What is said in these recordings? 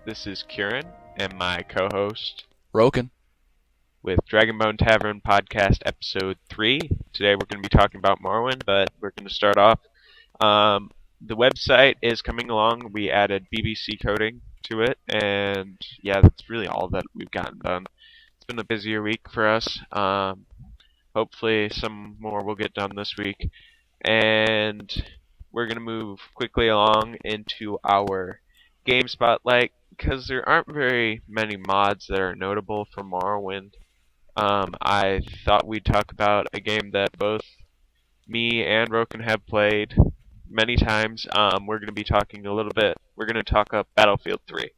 This is Kieran and my co-host Roken. with Dragonbone Tavern Podcast Episode 3. Today we're going to be talking about Morrowind, but we're going to start off. The website is coming along. We added BBC coding to it, and yeah, that's really all that we've gotten done. It's been a busier week for us. Hopefully some more will get done this week. And we're going to move quickly along into our game spotlight, because there aren't very many mods that are notable for Morrowind. I thought we'd talk about a game that both me and Roken have played many times. We're going to be talking a little bit. We're going to talk up Battlefield 3.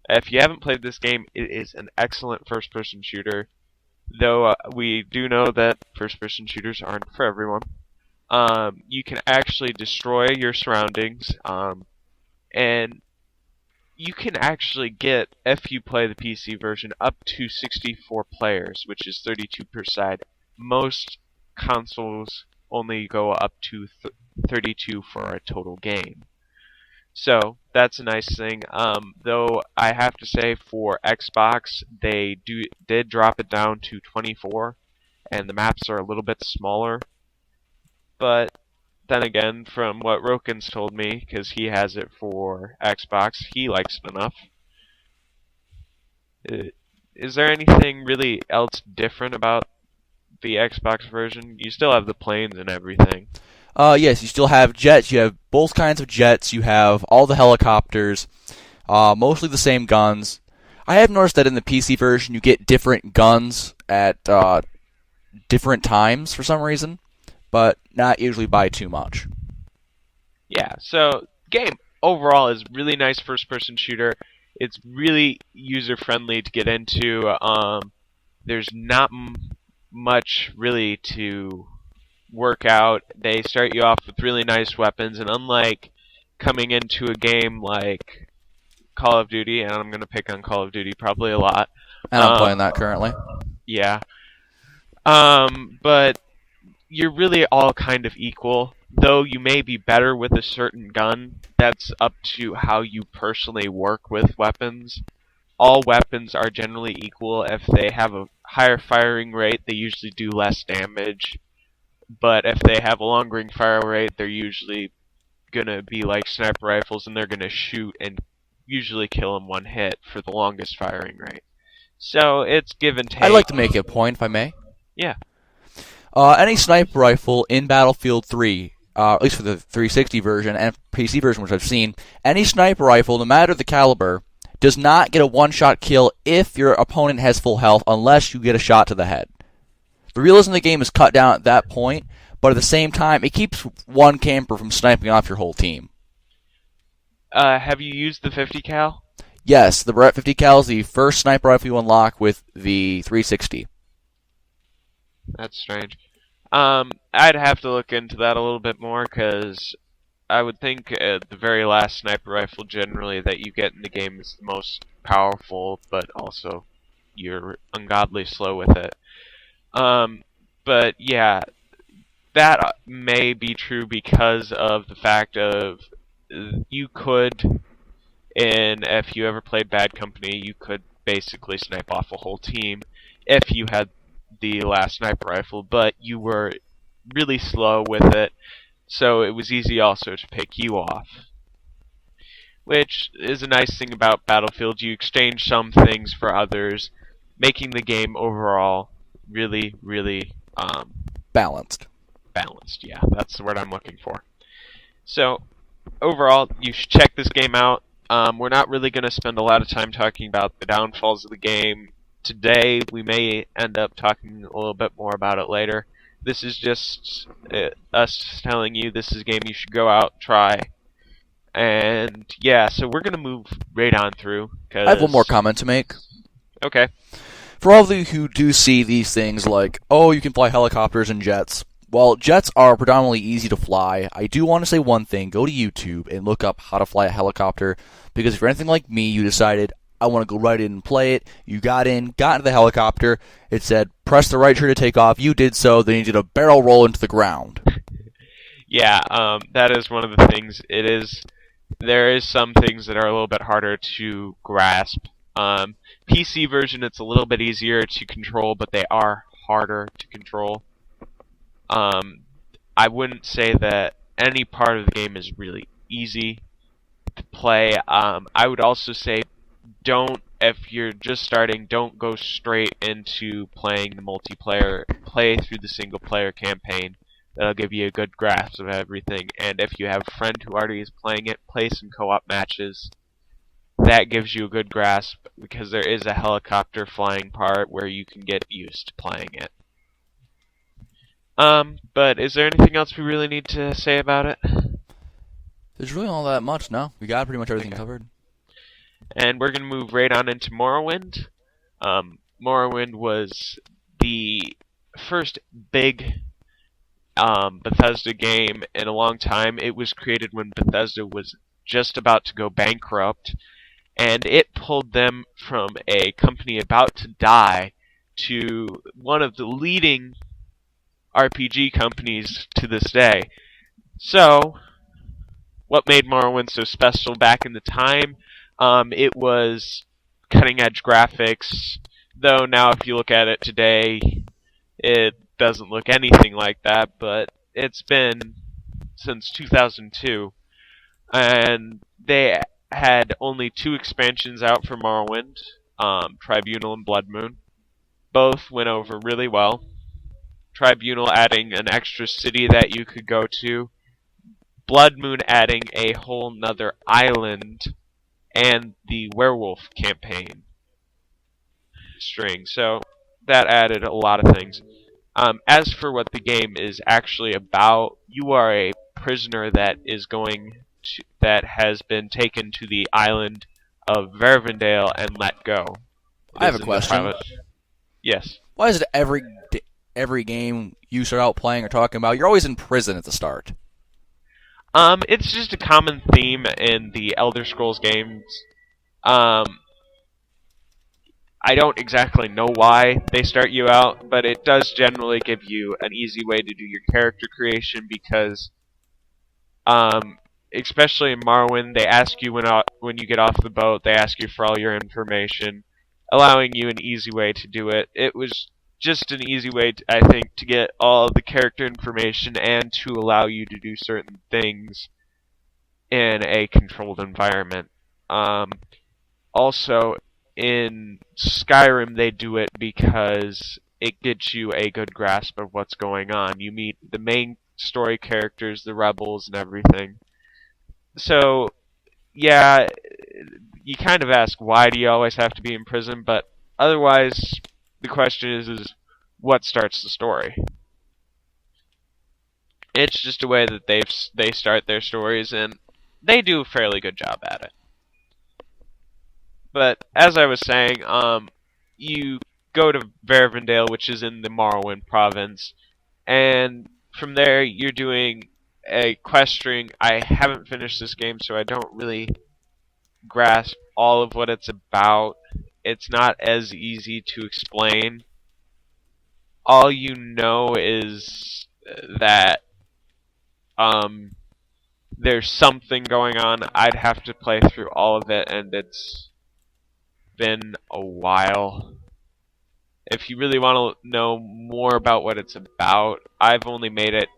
If you haven't played this game, it is an excellent first-person shooter, though we do know that first-person shooters aren't for everyone. You can actually destroy your surroundings, and you can actually get, if you play the PC version, up to 64 players, which is 32 per side. Most consoles only go up to 32 for a total game. So, that's a nice thing. Though, I have to say, for Xbox, they did drop it down to 24, and the maps are a little bit smaller. But then again, from what Roken's told me, because he has it for Xbox, he likes it enough. Is there anything really else different about the Xbox version? You still have the planes and everything. Yes, you still have jets. You have both kinds of jets. You have all the helicopters, mostly the same guns. I have noticed that in the PC version, you get different guns at different times for some reason, but not usually by too much. Yeah, so game overall is really nice first-person shooter. It's really user-friendly to get into. There's not much really to work out. They start you off with really nice weapons, and unlike coming into a game like Call of Duty, and I'm going to pick on Call of Duty probably a lot. And I'm playing that currently. Yeah. But you're really all kind of equal, though you may be better with a certain gun. That's up to how you personally work with weapons. All weapons are generally equal. If they have a higher firing rate, they usually do less damage. But if they have a long range fire rate, they're usually gonna be like sniper rifles, and they're gonna shoot and usually kill in one hit for the longest firing rate. So it's give and take. I'd like to make a point, if I may. Yeah. Any sniper rifle in Battlefield 3, at least for the 360 version and PC version, which I've seen, any sniper rifle, no matter the caliber, does not get a one-shot kill if your opponent has full health unless you get a shot to the head. The realism of the game is cut down at that point, but at the same time, it keeps one camper from sniping off your whole team. Have you used the 50 cal? Yes, the Barrett 50 cal is the first sniper rifle you unlock with the 360. That's strange. I'd have to look into that a little bit more, because I would think the very last sniper rifle generally that you get in the game is the most powerful, but also you're ungodly slow with it. But yeah, that may be true because of the fact of you could, and if you ever played Bad Company, you could basically snipe off a whole team if you had the last sniper rifle, but you were really slow with it, so it was easy also to pick you off. Which is a nice thing about Battlefield. You exchange some things for others, making the game overall really, really Balanced. Balanced, yeah, that's the word I'm looking for. So, overall, you should check this game out. We're not really going to spend a lot of time talking about the downfalls of the game today. We may end up talking a little bit more about it later. This is just us telling you this is a game you should go out, try. And yeah, so we're going to move right on through. I have one more comment to make. Okay. For all of you who do see these things like, oh, you can fly helicopters and jets. Well, jets are predominantly easy to fly. I do want to say one thing. Go to YouTube and look up how to fly a helicopter. Because if you're anything like me, you decided, I want to go right in and play it. You got into the helicopter. It said, press the right trigger to take off. You did so. Then you did a barrel roll into the ground. Yeah, that is one of the things. It is there is some things that are a little bit harder to grasp. PC version, it's a little bit easier to control, but they are harder to control. I wouldn't say that any part of the game is really easy to play. I would also say if you're just starting, don't go straight into playing the multiplayer. Play through the single player campaign. That'll give you a good grasp of everything. And if you have a friend who already is playing it, play some co-op matches. That gives you a good grasp because there is a helicopter flying part where you can get used to playing it. But is there anything else we really need to say about it? There's really not that much, no. We got pretty much everything covered. And we're going to move right on into Morrowind. Morrowind was the first big Bethesda game in a long time. It was created when Bethesda was just about to go bankrupt, and it pulled them from a company about to die to one of the leading RPG companies to this day. So, what made Morrowind so special back in the time? It was cutting-edge graphics, though now if you look at it today, it doesn't look anything like that, but it's been since 2002, and they had only 2 expansions out for Morrowind, Tribunal and Blood Moon. Both went over really well. Tribunal adding an extra city that you could go to, Blood Moon adding a whole nother island, and the Werewolf campaign string. So that added a lot of things. As for what the game is actually about, you are a prisoner that has been taken to the island of Vervindale and let go. I have a question. Yes. Why is it every game you start out playing or talking about, you're always in prison at the start? It's just a common theme in the Elder Scrolls games. I don't exactly know why they start you out, but it does generally give you an easy way to do your character creation because, especially in Morrowind, they ask you when you get off the boat, they ask you for all your information, allowing you an easy way to do it. It was just an easy way, I think, to get all of the character information and to allow you to do certain things in a controlled environment. Also, in Skyrim, they do it because it gets you a good grasp of what's going on. You meet the main story characters, the rebels, and everything. So, yeah, you kind of ask, why do you always have to be in prison? But otherwise, the question is what starts the story? It's just a way that they start their stories, and they do a fairly good job at it. But as I was saying, you go to Vervindale, which is in the Morrowind province, and from there you're doing a quest string. I haven't finished this game, so I don't really grasp all of what it's about. It's not as easy to explain. All you know is that there's something going on. I'd have to play through all of it, and it's been a while. If you really want to know more about what it's about, I've only made it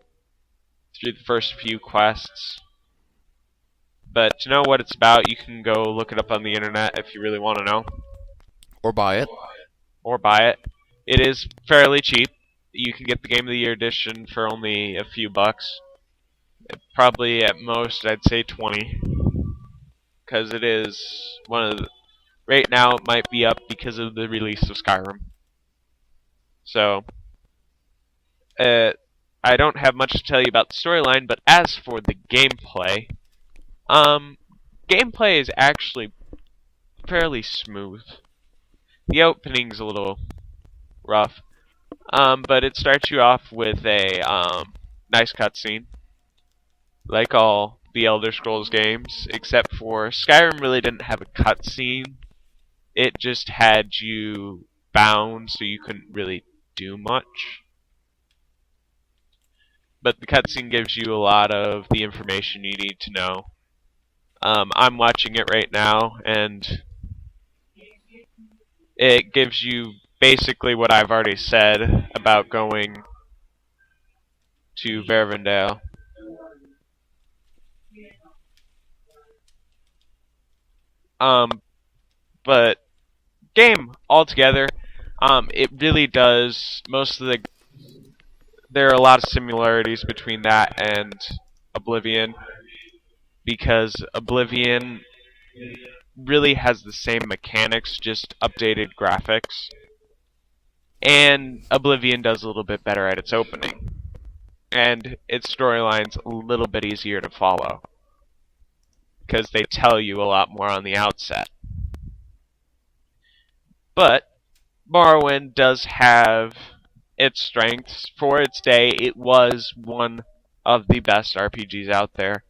through the first few quests. But to know what it's about, you can go look it up on the internet if you really want to know. Or buy it. Or buy it. It is fairly cheap. You can get the Game of the Year edition for only a few bucks. Probably at most, I'd say 20. Because it is one of the... Right now, it might be up because of the release of Skyrim. So, I don't have much to tell you about the storyline, but as for the gameplay, gameplay is actually fairly smooth. The opening's a little rough, but it starts you off with a nice cutscene, like all the Elder Scrolls games, except for Skyrim really didn't have a cutscene. It just had you bound, so you couldn't really do much. But the cutscene gives you a lot of the information you need to know. I'm watching it right now, and it gives you basically what I've already said about going to Vervindale. But game altogether, it really does most of the. There are a lot of similarities between that and Oblivion, because Oblivion really has the same mechanics, just updated graphics. And Oblivion does a little bit better at its opening. And its storyline's a little bit easier to follow, because they tell you a lot more on the outset. But Morrowind does have its strengths. For its day, it was one of the best RPGs out there,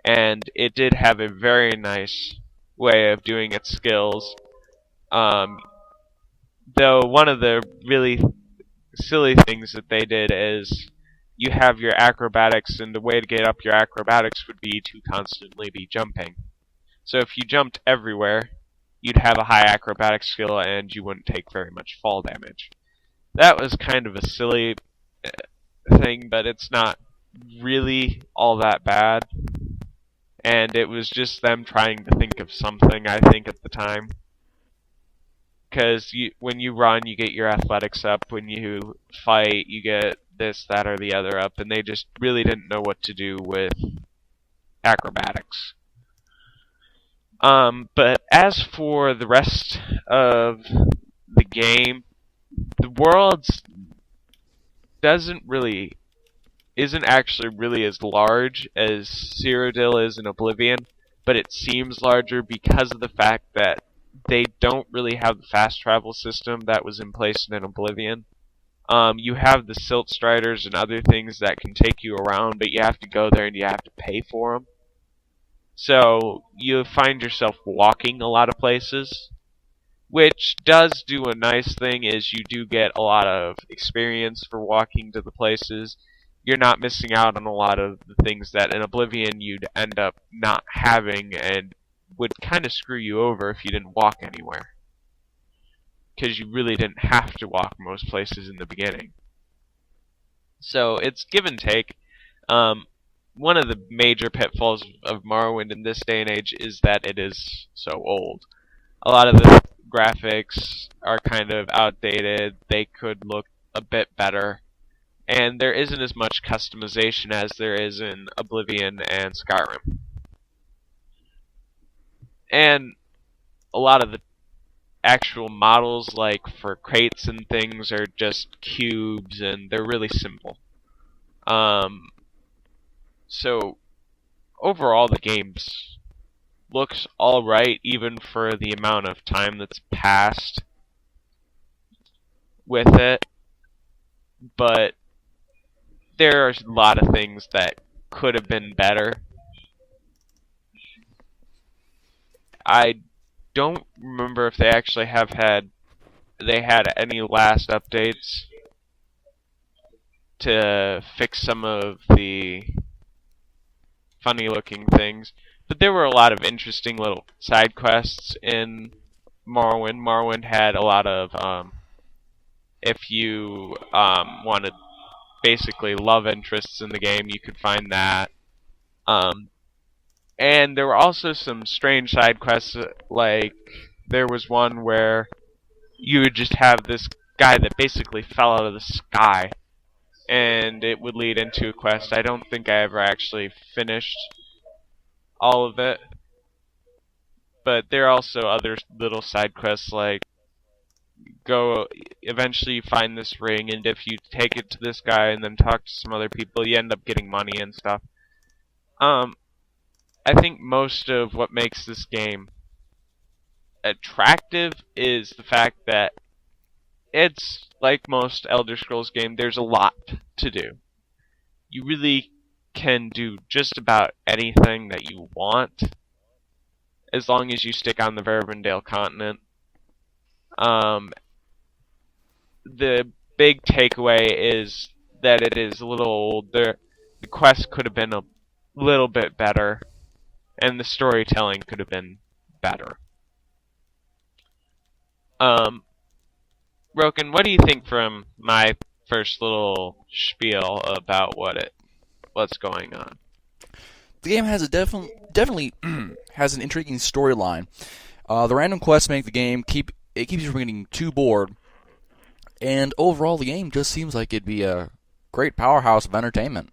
and it did have a very nice way of doing its skills. Though one of the really silly things that they did is you have your acrobatics, and the way to get up your acrobatics would be to constantly be jumping. So if you jumped everywhere, you'd have a high acrobatic skill and you wouldn't take very much fall damage. That was kind of a silly thing, but it's not really all that bad. And it was just them trying to think of something, I think, at the time. Because when you run, you get your athletics up. When you fight, you get this, that, or the other up. And they just really didn't know what to do with acrobatics. But as for the rest of the game, the worlds isn't actually really as large as Cyrodiil is in Oblivion, but it seems larger because of the fact that they don't really have the fast travel system that was in place in Oblivion. You have the Silt Striders and other things that can take you around, but you have to go there and you have to pay for them. So you find yourself walking a lot of places, which does do a nice thing is you do get a lot of experience for walking to the places. You're not missing out on a lot of the things that in Oblivion you'd end up not having and would kind of screw you over if you didn't walk anywhere. Because you really didn't have to walk most places in the beginning. So it's give and take. One of the major pitfalls of Morrowind in this day and age is that it is so old. A lot of the graphics are kind of outdated. They could look a bit better. And there isn't as much customization as there is in Oblivion and Skyrim. And a lot of the actual models, like for crates and things, are just cubes, and they're really simple. So overall, the game looks alright, even for the amount of time that's passed with it. But there are a lot of things that could have been better. I don't remember if they actually had any last updates to fix some of the funny looking things, but there were a lot of interesting little side quests in Morrowind. Morrowind had a lot of if you wanted basically love interests in the game, you could find that. And there were also some strange side quests, like there was one where you would just have this guy that basically fell out of the sky, and it would lead into a quest. I don't think I ever actually finished all of it, but there are also other little side quests, like eventually you find this ring, and if you take it to this guy and then talk to some other people, you end up getting money and stuff. I think most of what makes this game attractive is the fact that it's like most Elder Scrolls game, there's a lot to do. You really can do just about anything that you want, as long as you stick on the Vervindale continent. The big takeaway is that it is a little old. The quest could have been a little bit better. and the storytelling could have been better. Roken, what do you think from my first little spiel about what's going on? The game has a definitely has an intriguing storyline. The random quests make the game keeps you from getting too bored, and overall the game just seems like it'd be a great powerhouse of entertainment.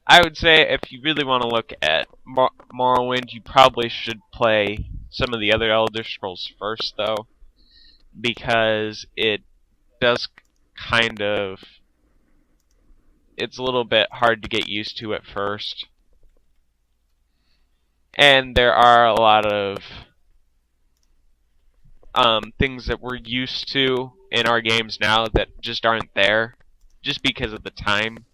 I would say if you really want to look at Morrowind, you probably should play some of the other Elder Scrolls first, though, because it does kind of... It's a little bit hard to get used to at first. And there are a lot of things that we're used to in our games now that just aren't there, just because of the time.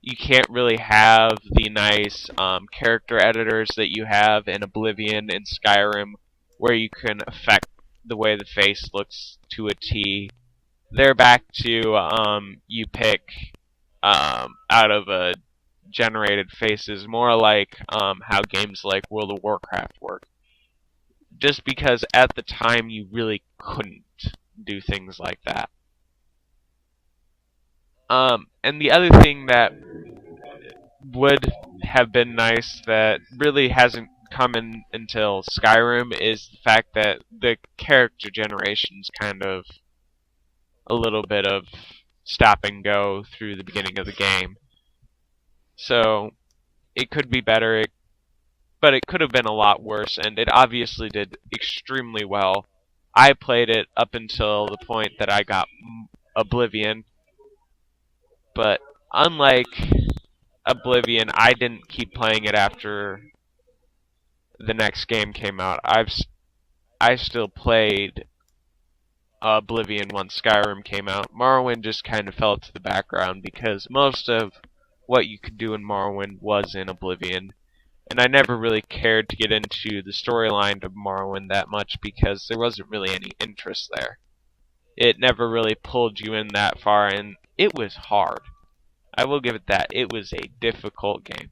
You can't really have the nice character editors that you have in Oblivion and Skyrim, where you can affect the way the face looks to a T. They're back to you pick out of a generated faces, more like how games like World of Warcraft work. Just because at the time you really couldn't do things like that. And the other thing that would have been nice that really hasn't come in until Skyrim is the fact that the character generation's kind of a little bit of stop and go through the beginning of the game. So it could be better, but it could have been a lot worse, and it obviously did extremely well. I played it up until the point that I got Oblivion, but unlike Oblivion, I didn't keep playing it after the next game came out. I still played Oblivion once Skyrim came out. Morrowind just kind of fell to the background because most of what you could do in Morrowind was in Oblivion. And I never really cared to get into the storyline of Morrowind that much because there wasn't really any interest there. It never really pulled you in that far, and it was hard. I will give it that. It was a difficult game.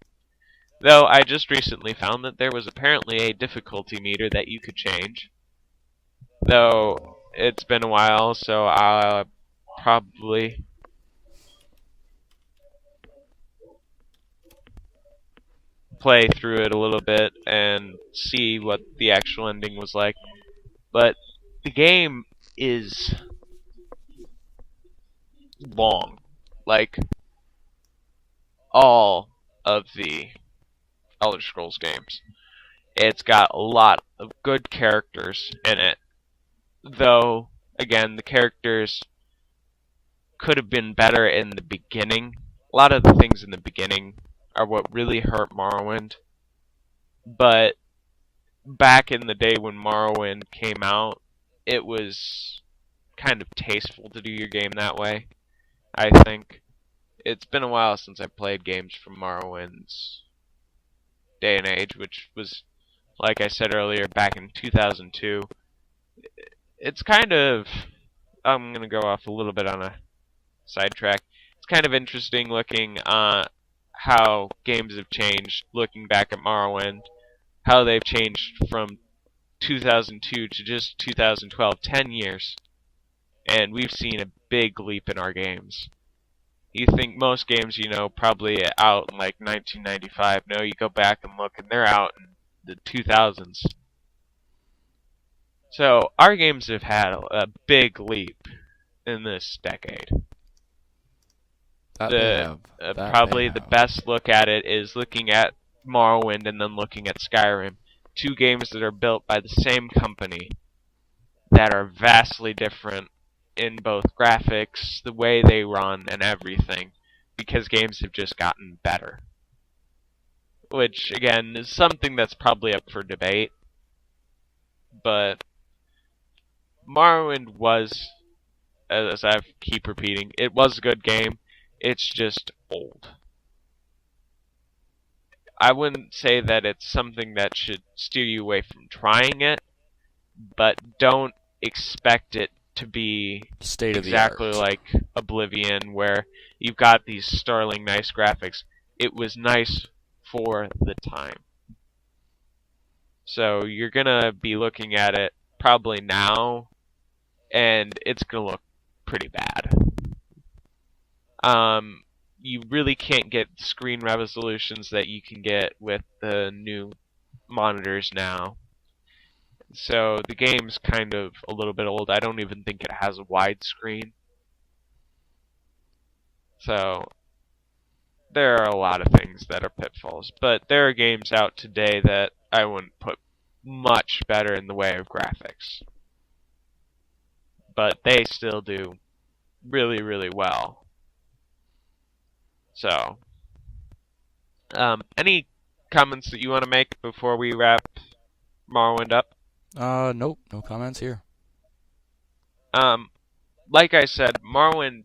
Though I just recently found that there was apparently a difficulty meter that you could change. Though it's been a while, so I'll probably play through it a little bit and see what the actual ending was like. But the game is long. Like all of the Elder Scrolls games. It's got a lot of good characters in it. Though, again, the characters could have been better in the beginning. A lot of the things in the beginning are what really hurt Morrowind. But back in the day when Morrowind came out, it was kind of tasteful to do your game that way, I think. It's been a while since I played games from Morrowind's day and age, which was, like I said earlier, back in 2002. It's kind of... I'm going to go off a little bit on a sidetrack. It's kind of interesting looking how games have changed, looking back at Morrowind, how they've changed from 2002 to just 2012, 10 years. And we've seen a big leap in our games. You think most games, probably out in like 1995. No, you go back and look, and they're out in the 2000s. So, our games have had a big leap in this decade. Probably the best look at it is looking at Morrowind and then looking at Skyrim. Two games that are built by the same company that are vastly different in both graphics, the way they run, and everything, because games have just gotten better. Which, again, is something that's probably up for debate. But Morrowind was, as I keep repeating, it was a good game. It's just old. I wouldn't say that it's something that should steer you away from trying it, but don't expect it to be State of the exactly art. like Oblivion, where you've got these sterling, nice graphics. It was nice for the time. So you're gonna be looking at it probably now, and it's gonna look pretty bad. You really can't get screen resolutions that you can get with the new monitors now. So the game's kind of a little bit old. I don't even think it has a widescreen. So there are a lot of things that are pitfalls, but there are games out today that I wouldn't put much better in the way of graphics. But they still do really, really well. So, any comments that you want to make before we wrap Morrowind up? Nope, no comments here. Like I said, Morrowind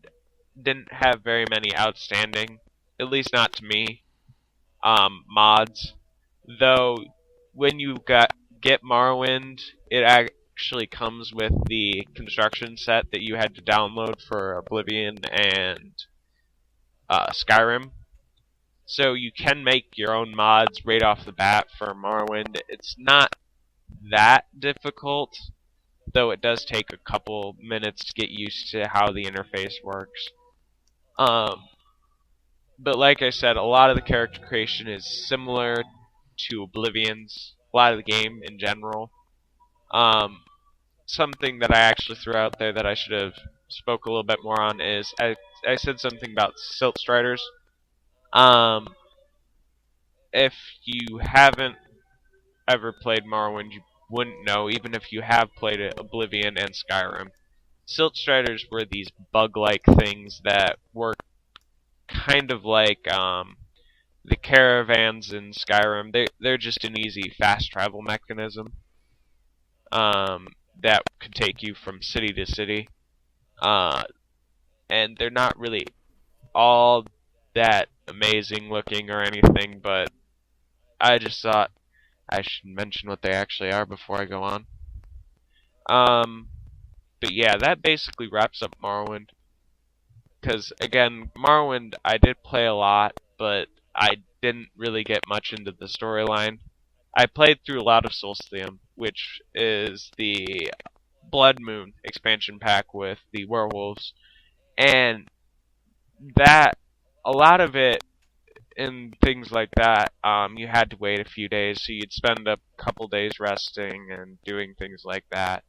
didn't have very many outstanding, at least not to me, mods. Though, when you get Morrowind, it actually comes with the construction set that you had to download for Oblivion and Skyrim. So you can make your own mods right off the bat for Morrowind. It's not that difficult, though it does take a couple minutes to get used to how the interface works. But like I said, a lot of the character creation is similar to Oblivion's, a lot of the game in general. Something that I actually threw out there that I should have spoke a little bit more on is I said something about Silt Striders. If you haven't ever played Morrowind, you wouldn't know, even if you have played it, Oblivion and Skyrim. Silt Striders were these bug-like things that work kind of like the caravans in Skyrim. They're just an easy fast travel mechanism that could take you from city to city. And they're not really all that amazing looking or anything, but I just thought I should mention what they actually are before I go on. But yeah, that basically wraps up Morrowind. Because, again, Morrowind, I did play a lot, but I didn't really get much into the storyline. I played through a lot of Solstium, which is the Blood Moon expansion pack with the Werewolves. And that, a lot of it, and things like that, you had to wait a few days, so you'd spend a couple days resting and doing things like that.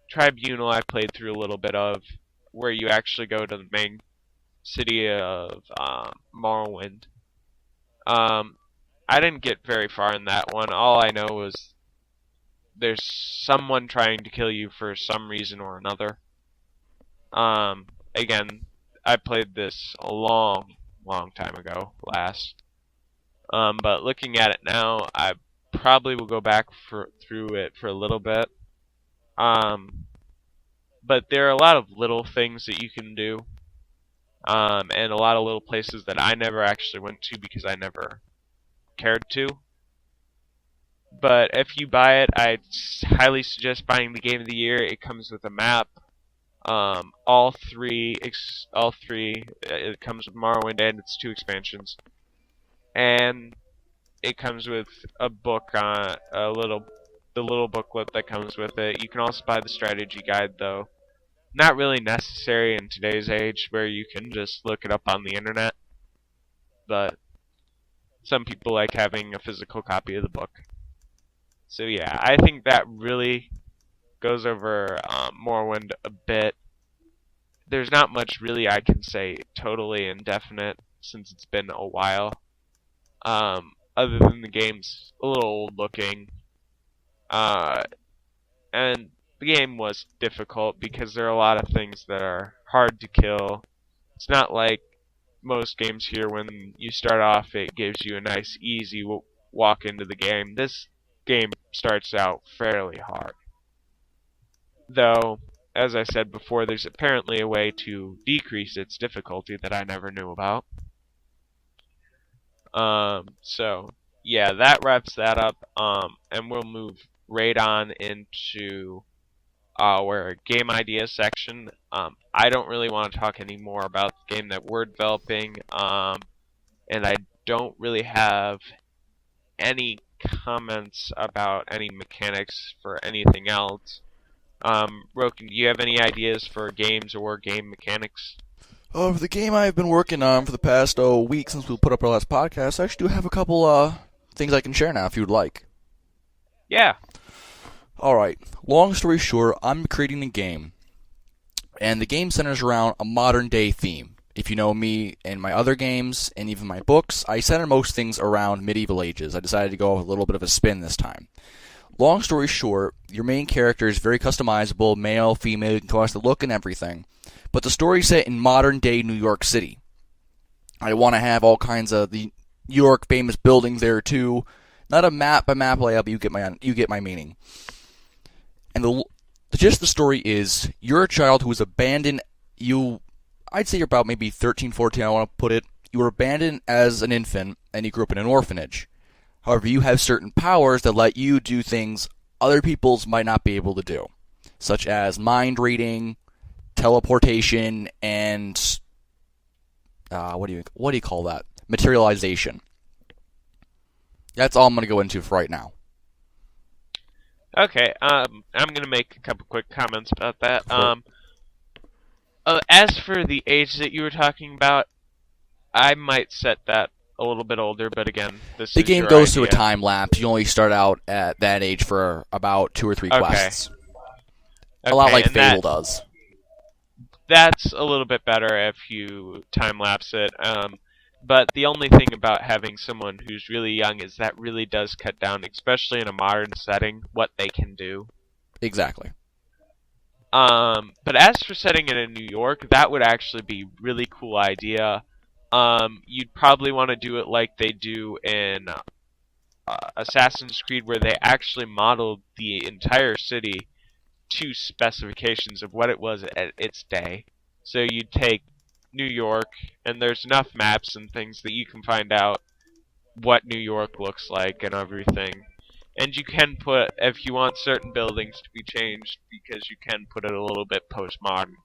Tribunal I played through a little bit of, where you actually go to the main city of Morrowind. I didn't get very far in that one. All I know was there's someone trying to kill you for some reason or another. Again, I played this a long time ago, last. But looking at it now, I probably will go back through it for a little bit. But there are a lot of little things that you can do, and a lot of little places that I never actually went to because I never cared to. But if you buy it, I highly suggest buying the Game of the Year. It comes with a map. All three. It comes with Morrowind and its 2 expansions, and it comes with a book on the little booklet that comes with it. You can also buy the strategy guide, though. Not really necessary in today's age, where you can just look it up on the internet. But some people like having a physical copy of the book. So yeah, I think that really goes over Morrowind a bit. There's not much really I can say totally indefinite since it's been a while. Other than the game's a little old looking. And the game was difficult because there are a lot of things that are hard to kill. It's not like most games here when you start off it gives you a nice easy walk into the game. This game starts out fairly hard. Though, as I said before, there's apparently a way to decrease its difficulty that I never knew about. So, yeah, that wraps that up, and we'll move right on into our game idea section. I don't really want to talk any more about the game that we're developing, and I don't really have any comments about any mechanics for anything else. Roken, do you have any ideas for games or game mechanics? For the game I've been working on for the past week since we put up our last podcast, I actually do have a couple things I can share now if you'd like. Yeah. Alright, long story short, I'm creating a game, and the game centers around a modern day theme. If you know me and my other games, and even my books, I center most things around medieval ages. I decided to go with a little bit of a spin this time. Long story short, your main character is very customizable, male, female, you can customize the look and everything. But the story's set in modern day New York City. I want to have all kinds of the New York famous buildings there too. Not a map by map layout, but you get my meaning. And the gist of the story is, you're a child who was abandoned. I'd say you're about maybe 13, 14, I want to put it. You were abandoned as an infant, and you grew up in an orphanage. However, you have certain powers that let you do things other people's might not be able to do, such as mind reading, teleportation, and what do you call that? Materialization. That's all I'm going to go into for right now. Okay, I'm gonna make a couple quick comments about that. Sure. As for the age that you were talking about, I might set that a little bit older, but again, The game goes through a time lapse. You only start out at that age for about 2 or 3 quests. A lot like Fable does. That's a little bit better if you time lapse it. But the only thing about having someone who's really young is that really does cut down, especially in a modern setting, what they can do. Exactly. But as for setting it in New York, that would actually be a really cool idea. You'd probably want to do it like they do in Assassin's Creed, where they actually modeled the entire city to specifications of what it was at its day. So you'd take New York, and there's enough maps and things that you can find out what New York looks like and everything. And you can put, if you want certain buildings to be changed, because you can put it a little bit postmodern.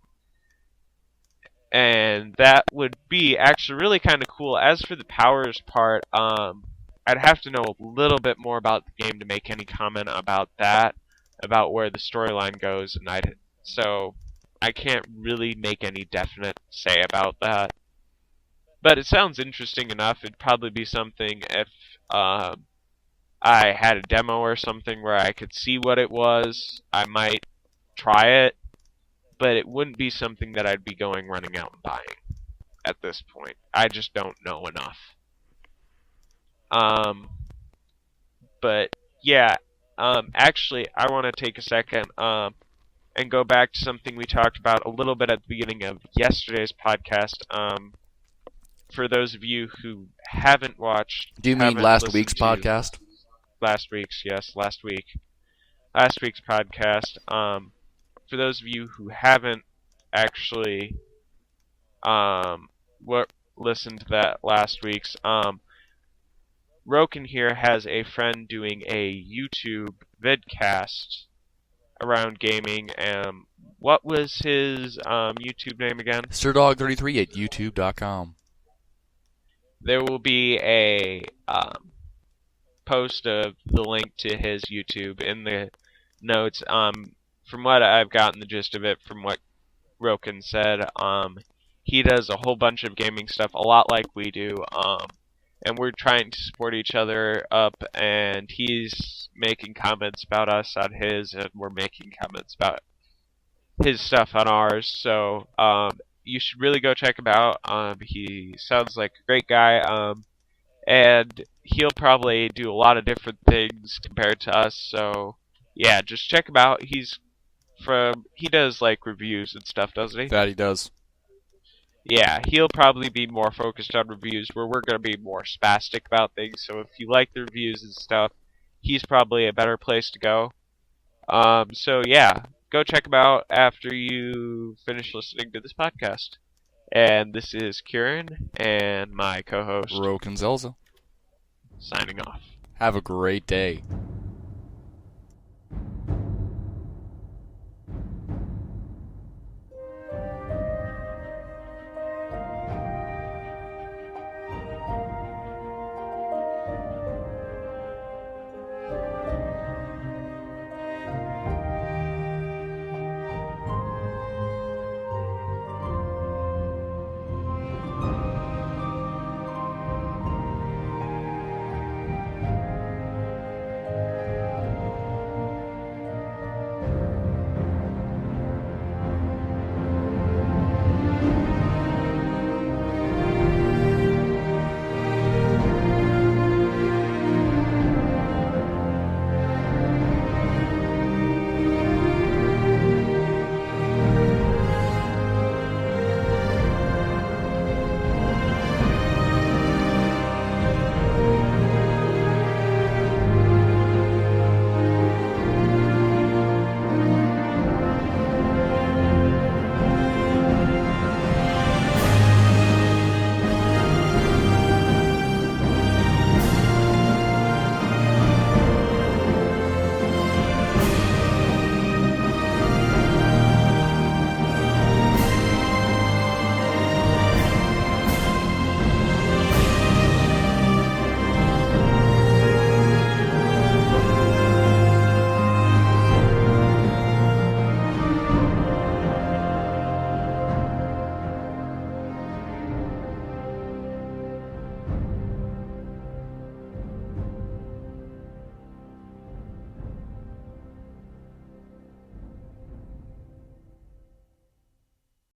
And that would be actually really kind of cool. As for the powers part, I'd have to know a little bit more about the game to make any comment about that, about where the storyline goes, and so I can't really make any definite say about that. But it sounds interesting enough. It'd probably be something if I had a demo or something where I could see what it was. I might try it, but it wouldn't be something that I'd be running out and buying at this point. I just don't know enough. But yeah, actually, I want to take a second and go back to something we talked about a little bit at the beginning of yesterday's podcast. For those of you who haven't watched... Do you mean last week's podcast? Last week's, yes, last week. Last week's podcast. For those of you who haven't actually listened to that last week's, Roken here has a friend doing a YouTube vidcast around gaming. What was his YouTube name again? SirDog33 at youtube.com. There will be a post of the link to his YouTube in the notes. From what I've gotten the gist of it, from what Roken said, he does a whole bunch of gaming stuff, a lot like we do. And we're trying to support each other up, and he's making comments about us on his, and we're making comments about his stuff on ours. So you should really go check him out. He sounds like a great guy, and he'll probably do a lot of different things compared to us. So yeah, just check him out. He does like reviews and stuff, doesn't he? That he does. Yeah, he'll probably be more focused on reviews, where we're going to be more spastic about things. So if you like the reviews and stuff, he's probably a better place to go. So yeah, go check him out after you finish listening to this podcast. And this is Kieran and my co-host, Roken Zelza. signing off. Have a great day.